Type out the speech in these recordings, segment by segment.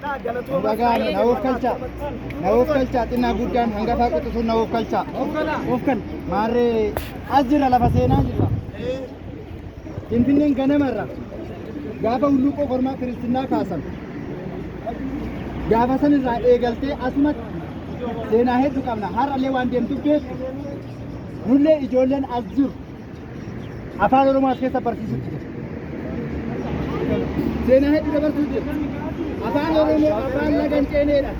Bagaan nawuf kalcha xinnaa guddaan hangafaa quxisuun nawuf kalcha. Ofkan maarree as jira lafa seenaa jira. Finfinneen ganamarra gaafa hulluuqoo kormaa kiristinnaa kaasan. Gaafa sanirraa eegaltee asumatti seenaa hedduu qabna. Har'allee waan deemtuuf beektu. Nullee ijoolleen as jiru afaan Oromoo as keessa barsiisutti jira. Seenaa hedduu dabarsuutti jira. Afaan Oromoo afaan lagan ceeneedha.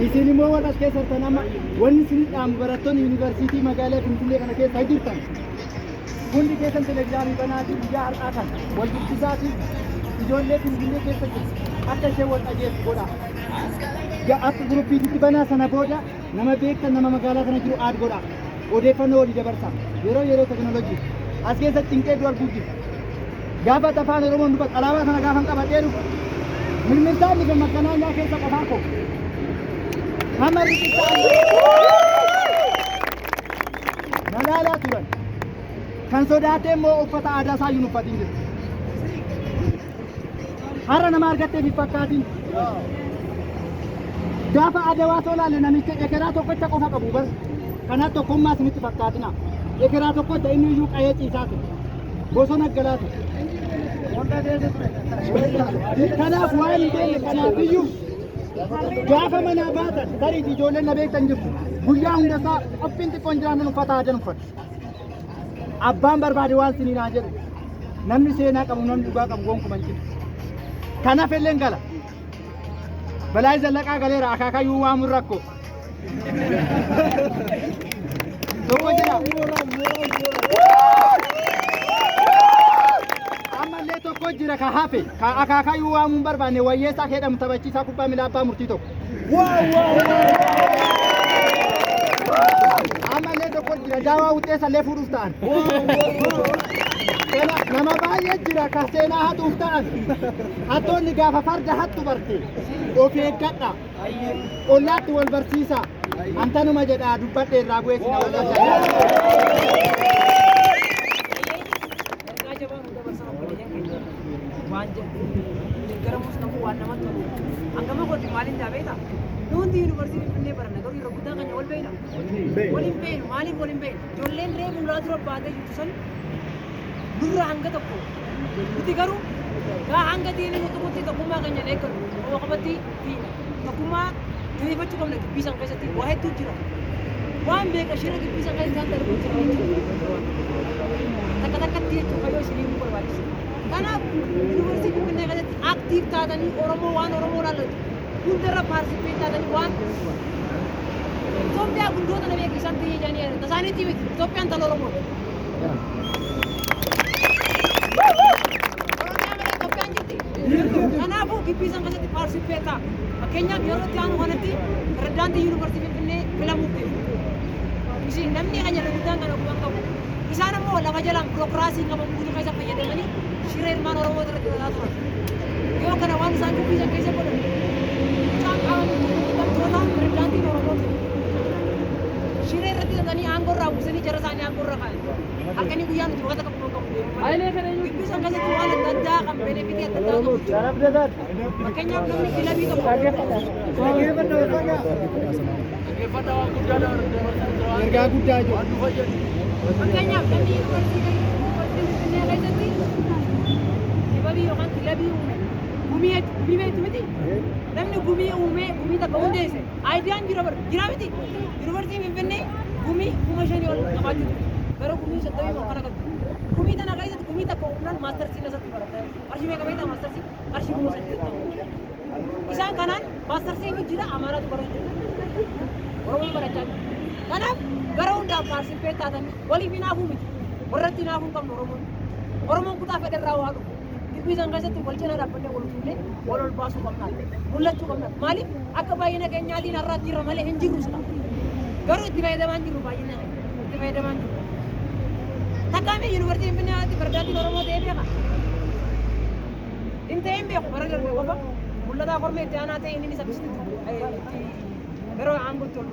Isin immoo warra as keessa jirtan amma wanni isin dhaamu barattoonni yuunivarsiitii magaalaa Finfinnee kana keessa jirtan hundi keessan televiizyinii banaatii guyyaa har'aa kan wal dubbisaatii ijoollee Finfinnee keessa jirtu akka ishee wal dhageessu godha. Akka guruppiitti banaa sana booda nama beektan nama magaalaa kana jiru aad godha. Odeeffannoo walii dabarsa. Yeroo teknooloojii as keessatti xinqee arguu jiru. Gaafa afaan Oromoon dubbatu alaabaa sana gaafa qabatee dhufu mirmirtaan ni gammadanaa keessa qofaa koo. Hamma riqicha nalaalaa turan. Kan sodaatee immoo uffata aadaa isaa hin uffatin jiru. Har'a nama argattee fi fakkaatiin. Gaafa adawaa tolaalle namicha ekeraa tokkocha qofa qabu bas. Kanaaf tokkummaa isinitti fakkaatina. Ekeraa tokkocha inni iyyuu qayee ciisaa ture. Bosona galaa ture. Kanaaf waan hin beekne kanaaf iyyuu gaafa manaa baatan tarii ijoolleen na beektan jirtu. Guyyaa hundasaa qophiin xiqqoon jiraannan uffata aadaa uffatu. Abbaan barbaade waan sinii naa jedhu. Namni seenaa qabu namni dhugaa qabu gonkuman jiru. Kanaaf illee gala. Balaa zallaqaa galeera akaakayyuu waamuun rakkoo. Tokko jira. Ammallee tokko jira ka hafe ka akaakayyuu waamuun barbaanne wayyeessaa keedhamu taphachiisaa kubbaa miilaa abbaa murtii tokko. Ammallee tokko jira daawaa wuxxeessallee fuudhuuf ta'an. Nama baay'ee jira ka seenaa hatuuf ta'an. Hattoonni gaafa farda hattu barte of eeggadha. Ollaatti wal barsiisaa. Antanuma jedhaa dubbadhe irraa bu'eessina wal Nuti universiti Finfinnee baranna garuu yeroo guddaa kan wal beekna. Waliin beeknu maaliif waliin beeknu? Ijoolleen reefu mul'atu rabbaatee jirtu san durra hanga tokko. Nuti garuu gaa hanga diinii tokkotti tokkummaa kan jedhee eeggannu. Oma qabatti fi tokkummaa jabeeffachuu qabna dubbii san keessatti waa hedduu jira. Waan beeka shira dubbii san keessatti kan darbu jira. Takka takkatti jechuun fayyoo isinii nu barbaachisa. Kanaaf universiti Finfinnee keessatti aktiif taatanii Oromoo waan Oromoo laallatu. Kunderra participate taatanii waan Itoophiyaa guddoota na beeksisan ta'ee jedhanii yaadata. Isaaniitti miti Itoophiyaan tala Oromoodha. Itoophiyaan jirti. Kanaafuu gibbii san keessatti participate ta'a. Fakkeenyaaf yeroo itti aanu kanatti pirezidaantii yuunivarsiitii Finfinnee filamuuf deemu. Isin namni kan jedhamu guddaan kana gubbaan qabu. Isaan ammoo lafa jalaan birookiraasii qaban guutuu keessa fayyadamanii shira ilmaan Oromoo irratti godhaa turan. Yoo kana waan isaan gibbii san keessa godhan Shiree irratti dhaqanii aangoo irraa buusanii jara isaanii aangoo irra kaa'an. Halkanii guyyaa nuti waqata qabu qabu. Gibbii san keessatti waan adda addaa kan benefitii adda addaa qabu. Fakkeenyaaf namni kilabii qabu. Ergaa guddaa jiru. Fakkeenyaaf namni yuunivarsiitii Finfinnee keessatti kilabii yookaan kilabii uume. Gumii beektu miti. Namni gumii uume gumii takka hundeesse. Aayidiyaan jira bara jira miti. Yuunivarsiitiin Finfinnee gumii kuma shanii ol qabaachuu ture. Garuu gumii 30 ol kana qabdi. Gumii tana keessatti gumii takka humnaan maastarsii keessatti barata. Qarshii meeqa beektaa maastarsii? Qarshii kuma 80. Isaan kanaan maastarsii jira amaaraatu baratu. Oromoon barachaa jira. Kanaaf gara hundaaf participate taatanii waliif hinaafuu miti. Warratti hinaafuu hin qabnu Oromoon. Oromoon kutaa federaa waa dhufu. Bisa nggak satu wal cina dapat wal tulen wal basu kamna mulat tu kamna malif akka bayina kenyati narra jira male henjiru sala garu dibai daman jiru bayina dibai daman takame university Finfinnee ati berdati Oromo deebi ka inte embe ko baragar me ko ba mulata korme te anate ini sabisti garu ambu tolu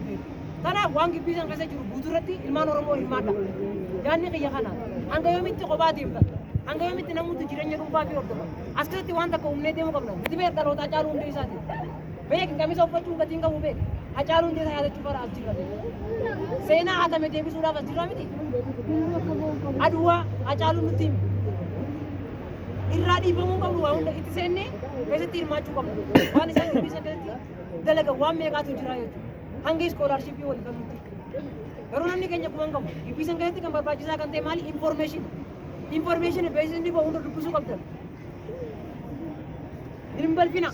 kana wangi bisa nggak jiru budurati ilman Oromo ilmada janni kiya kana anga yomitti ko badim Hanga yomitti namoota jireenya dhuunfaa fi hordofa. As keessatti waan takka humnee deemuu qabna. Itti beektaa roota Hacaaluu Hundeessaati. Beek qamisa uffachuun gatiin qabu beek. Hacaaluu Hundeessaa yaadachuu bara as jirra beek. Seenaa haatame deebisuudhaaf as jirra miti. Aduwaa Hacaaluu nutti himi. Irraa dhiibamuu qabnu waan hunda itti seennee keessatti hirmaachuu qabnu. Waan isaan dubbisan keessatti dalaga waan meeqaatu jira jechuudha. Hanga iskoolaarshippii walii qabnutti. Garuu namni keenya kuma hin qabu. Dubbisan keessatti kan barbaachisaa kan ta'e maali? Information beeksisni bahu hunda dubbisuu qabdan. Hin balfina.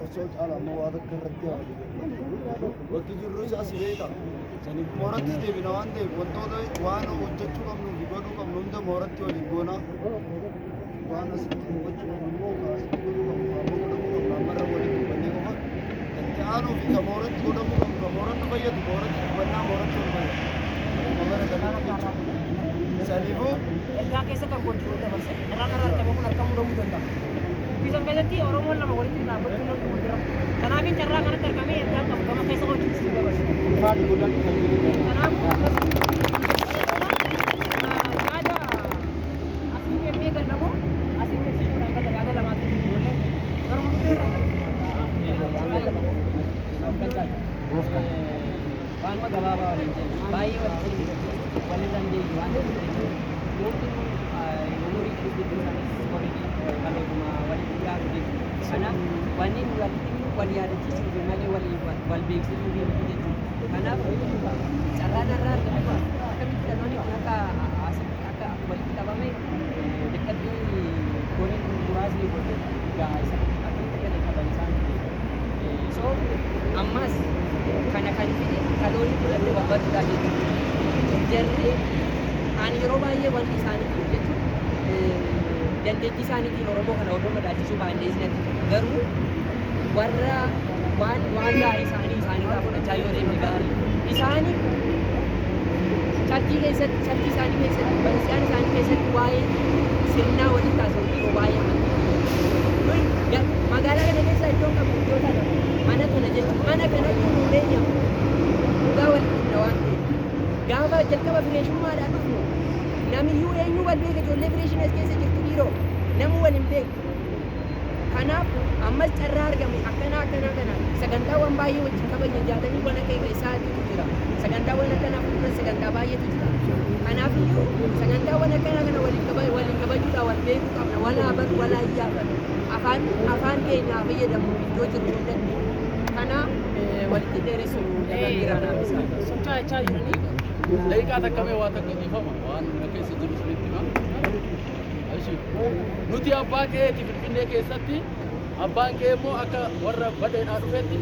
Osoo caalaa waa takka irratti yaadu. Bakki jirru isaas beeka. Sani mooratti deebina waan ta'eef wantoota waan hojjechuu qabnuu fi godhuu qabnu hunda mooratti waliin goona. Waan asitti hubachuu qabnu immoo kaasii godhuu qabnu ammoo godhamuu qabnu ammarra waliin dubbannee qofa. Itti aanuu fi kan mooratti godhamuu qabnu kan mooratti fayyadu mooratti dubbannaa mooratti wal fayyadu. Amara kanaan jechuudha. Saniifuu ergaa keessa kan gochuu dabarse irraan irraa argame kun argamuu dhabuu danda'a. Bisan keessatti Oromoon lama walitti dhaabbachuu danda'u jira. Kanaaf carraa kanatti argamee ergaa qabu gama keessa hojjechiisuu dabarse. Kanaaf yaada asii deemee gallamoo asii beeksisuudhaan kan yaada lamaatti ijoollee garuu waanuma gabaabaa waliin jennu baay'ee walitti walii dandeessu waan ta'eef yookiin umurii gidduu isaaniis waliin kaleessuma walitti dhiyaatu jechuudha. Kanaaf wanni nu wal yaadachiisuu fi malee wal beeksisuu fi jechuudha. Kanaaf carraan irraa argame akkamitti dhaloonni kun akka walitti qabame dadhabbii goniin muraasni godhe egaa isa akkamitti gadi qaban isaan so ammas kana kan fide dhaloonni fudhatee babbaduudhaa jechuudha. Jarri ani yeroo baay'ee wanti isaaniitiin jechuun dandeettii isaaniitiin Oromoo kana odoo madaalchisuu baandeessinatti garuu warra waan gaarii isaaniirraa fudhachaa yoo deemne gaarii isaanii charchii isaanii keessatti barsiisaan isaanii keessatti waa'ee sirnaa waliin taasisu yeroo baay'ee amantii magaalaa kana keessa iddoon qabu iddoo tana mana kana jechuun mana kanatti nuudhee nyamu dhugaa waliin waan ta'eef gaafa jalqaba fireeshummaadhaan dhufnu namiyyuu eenyuu wal beeka ijoollee fireeshin as keessa jirtu dhiiroo namuu wal hin beeku. Kanaaf ammas carraa argame akkana sagantaawwan baay'ee wajjin kabajne jaatanii wana keenya isaatiitu jira. Sagantaawwan akkanaa fuulduras sagantaa baay'eetu jira. Kanaaf iyyuu sagantaawwan akkanaa kana waliin kabajuudhaan wal beekuu qabna. Walaa bar walaa iyyaafan afaan keenyaa fayyadamu iddoo jirru hundatti. Kana walitti dheeressu jiraanaaf isaa. Socho'aa jiranii. Daqiiqaa takkamee waa takka dhiifama waan keessa jiru sirriitti hima. Nuti abbaa qe'eeti Finfinnee keessatti abbaan qe'ee immoo akka warra badheedhaa dhufetti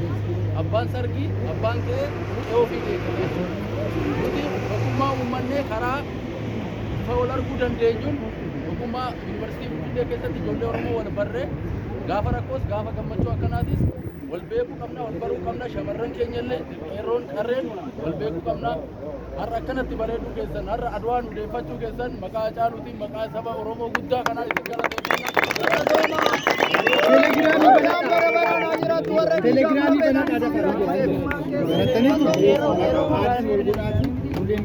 abbaan sargii abbaan qe'ee ofii eeggate jechuudha. Nuti ogummaa uummannee karaa ifa wal arguu dandeenyuun ogummaa yuunivarsiitii Finfinnee keessatti ijoollee Oromoo wal barree gaafa rakkoos gaafa gammachuu akkanaatis wal beekuu qabna wal baruu qabna shamarran keenyallee qeerroon qarreen wal beekuu qabna. Har'a akkanatti bareeduu keessan har'a Adwaa nu deeffachuu keessan maqaa Hacaaluutiin maqaa saba Oromoo guddaa kanaa isin galateeffannaa. Telegiraamii kana dhaadafatan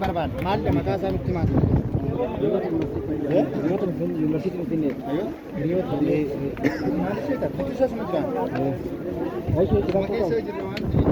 barbaada. Maal maqaa isaa nutti himaa? Yuunivarsiitii Finfinnee. Maal ishee ta'a? Biqiltuu isaa suma jiraan?